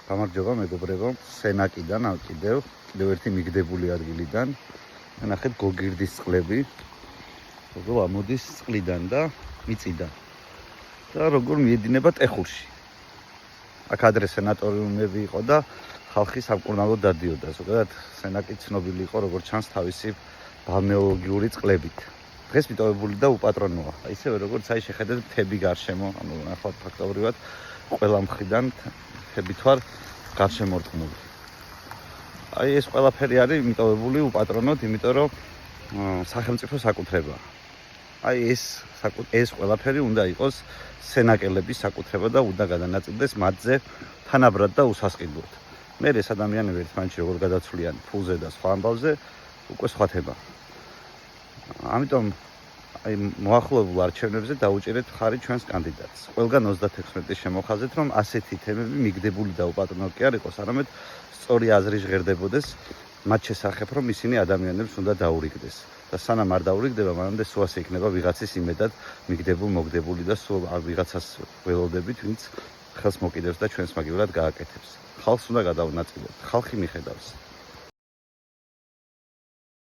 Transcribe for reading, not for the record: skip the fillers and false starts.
გამარჯობა მეგობრებო, სენაკიდან კიდევ ერთი მიგდებული ადგილიდან. ნახეთ გოგირდის წყლები, როგორ ამოდის წყლიდან და მიწიდან. და როგორ მიედინება ტეხურში. აქ ადრე სენატორიუმები იყო და ხალხი სამკურნალოდ დადიოდა. ზოგადად სენაკი ცნობილი იყო როგორც ჩანს თავისი ბალნეოლოგიური წყლებით. დღეს მიტოვებული და უპატრონოა. ისევე როგორც აი შეხედეთ მთები გარშემო, ანუ ნახავთ ფაქტობრივად ყველა მხრიდან მთებით ვარ გარშემორტყმული. აი ეს ყველაფერი არის მიტოვებული უპატრონოდ, იმიტომ რომ სახელმწიფო საკუთრებაა. აი ეს ყველაფერი უნდა იყოს სენაკელების საკუთრება და უნდა გადანაწილდეს მათზე თანაბრად და უსასყიდლოდ. მე ეს ადამიანები ერთმანეთში როგორ გადაცვლიან ფულზე და სხვა ამბავზე, უკვე სხვა თემა. ამიტომ აი მოახლოებულ არჩევნებზე დაუჭერეთ მხარი ჩვენს კანდიდატს. ყველგან 36 შემოხაზეთ, რომ ასეთი თემები მიგდებული და უპატრონო კი არ იყოს, არამედ სწორი აზრი ჟღერდებოდეს მათ შესახებ, რომ ისინი ადამიანებს უნდა დაურიგდეს. და სანამ არ დაურიგდება, მანამდე სულ ასე იქნება ვიღაცის იმედად მიგდებული და სულ ვიღაცას ველოდებით, ვინც ხელს მოკიდებს და ჩვენს მაგივრად გააკეთებს. ხალხს უნდა გადავნაწილოთ, ხალხი მიხედავს.